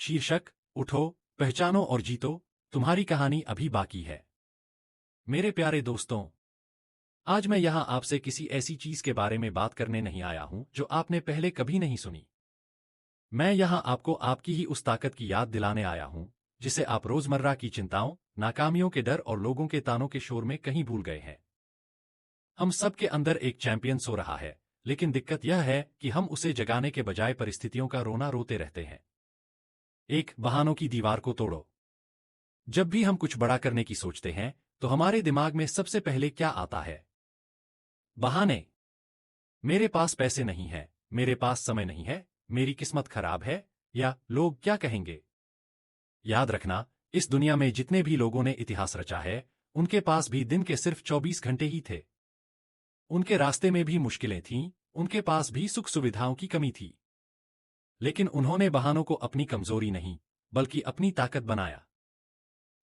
शीर्षक, उठो, पहचानो और जीतो, तुम्हारी कहानी अभी बाकी है। मेरे प्यारे दोस्तों, आज मैं यहाँ आपसे किसी ऐसी चीज के बारे में बात करने नहीं आया हूँ जो आपने पहले कभी नहीं सुनी। मैं यहाँ आपको आपकी ही उस ताकत की याद दिलाने आया हूँ जिसे आप रोजमर्रा की चिंताओं, नाकामियों के डर और लोगों के तानों के शोर में कहीं भूल गए हैं। हम सब के अंदर एक चैंपियन सो रहा है, लेकिन दिक्कत यह है कि हम उसे जगाने के बजाय परिस्थितियों का रोना रोते रहते हैं। एक बहानों की दीवार को तोड़ो। जब भी हम कुछ बड़ा करने की सोचते हैं तो हमारे दिमाग में सबसे पहले क्या आता है? बहाने। मेरे पास पैसे नहीं है, मेरे पास समय नहीं है, मेरी किस्मत खराब है, या लोग क्या कहेंगे। याद रखना, इस दुनिया में जितने भी लोगों ने इतिहास रचा है, उनके पास भी दिन के सिर्फ 24 घंटे ही थे। उनके रास्ते में भी मुश्किलें थीं, उनके पास भी सुख सुविधाओं की कमी थी। लेकिन उन्होंने बहानों को अपनी कमजोरी नहीं, बल्कि अपनी ताकत बनाया।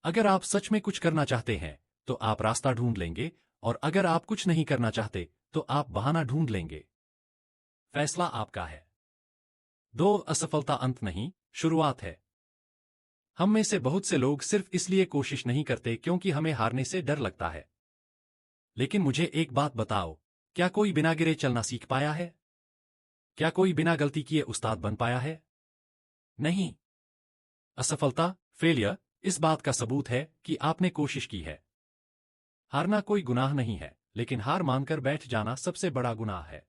अगर आप सच में कुछ करना चाहते हैं तो आप रास्ता ढूंढ लेंगे, और अगर आप कुछ नहीं करना चाहते तो आप बहाना ढूंढ लेंगे। फैसला आपका है। दो असफलता अंत नहीं, शुरुआत है। हम में से बहुत से लोग सिर्फ इसलिए कोशिश नहीं करते क्योंकि हमें हारने से डर लगता है। लेकिन मुझे एक बात बताओ, क्या कोई बिना गिरे चलना सीख पाया है? क्या कोई बिना गलती किए उस्ताद बन पाया है? नहीं। असफलता, फेलियर, इस बात का सबूत है कि आपने कोशिश की है। हारना कोई गुनाह नहीं है, लेकिन हार मानकर बैठ जाना सबसे बड़ा गुनाह है।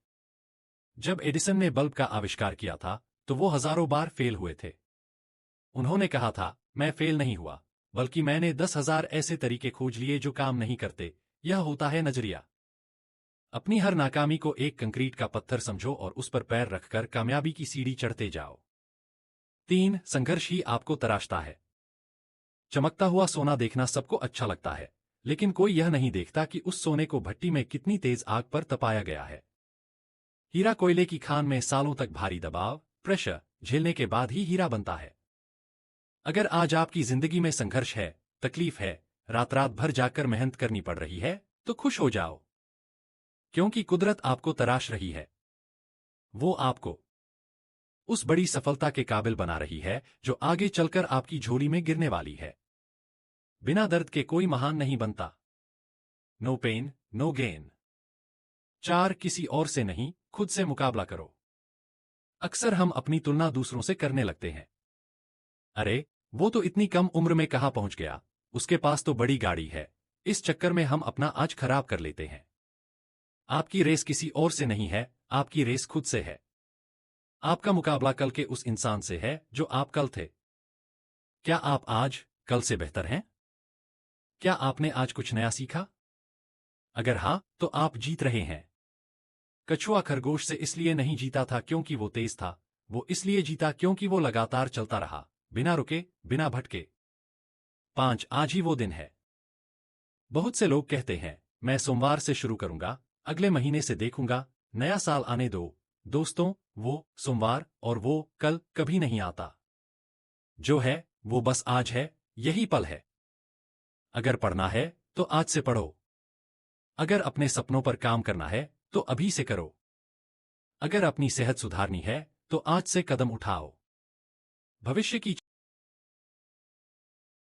जब एडिसन ने बल्ब का आविष्कार किया था तो वो हजारों बार फेल हुए थे। उन्होंने कहा था, मैं फेल नहीं हुआ, बल्कि मैंने 10,000 ऐसे तरीके खोज लिए जो काम नहीं करते। यह होता है नजरिया। अपनी हर नाकामी को एक कंक्रीट का पत्थर समझो और उस पर पैर रखकर कामयाबी की सीढ़ी चढ़ते जाओ। 3. संघर्ष ही आपको तराशता है। चमकता हुआ सोना देखना सबको अच्छा लगता है, लेकिन कोई यह नहीं देखता कि उस सोने को भट्टी में कितनी तेज आग पर तपाया गया है। हीरा कोयले की खान में सालों तक भारी दबाव, प्रेशर झेलने के बाद ही हीरा बनता है। अगर आज आपकी जिंदगी में संघर्ष है, तकलीफ है, रात रात भर जाकर मेहनत करनी पड़ रही है, तो खुश हो जाओ, क्योंकि कुदरत आपको तराश रही है। वो आपको उस बड़ी सफलता के काबिल बना रही है जो आगे चलकर आपकी झोली में गिरने वाली है। बिना दर्द के कोई महान नहीं बनता। No pain, no gain. 4. किसी और से नहीं, खुद से मुकाबला करो। अक्सर हम अपनी तुलना दूसरों से करने लगते हैं। अरे, वो तो इतनी कम उम्र में कहाँ पहुंच गया, उसके पास तो बड़ी गाड़ी है। इस चक्कर में हम अपना आज खराब कर लेते हैं। आपकी रेस किसी और से नहीं है, आपकी रेस खुद से है। आपका मुकाबला कल के उस इंसान से है जो आप कल थे। क्या आप आज कल से बेहतर हैं? क्या आपने आज कुछ नया सीखा? अगर हाँ, तो आप जीत रहे हैं। कछुआ खरगोश से इसलिए नहीं जीता था क्योंकि वो तेज था, वो इसलिए जीता क्योंकि वो लगातार चलता रहा, बिना रुके, बिना भटके। 5. आज ही वो दिन है। बहुत से लोग कहते हैं, मैं सोमवार से शुरू करूंगा, अगले महीने से देखूंगा, नया साल आने दो। दोस्तों, वो सोमवार और वो कल कभी नहीं आता। जो है वो बस आज है, यही पल है। अगर पढ़ना है तो आज से पढ़ो। अगर अपने सपनों पर काम करना है तो अभी से करो। अगर अपनी सेहत सुधारनी है तो आज से कदम उठाओ। भविष्य की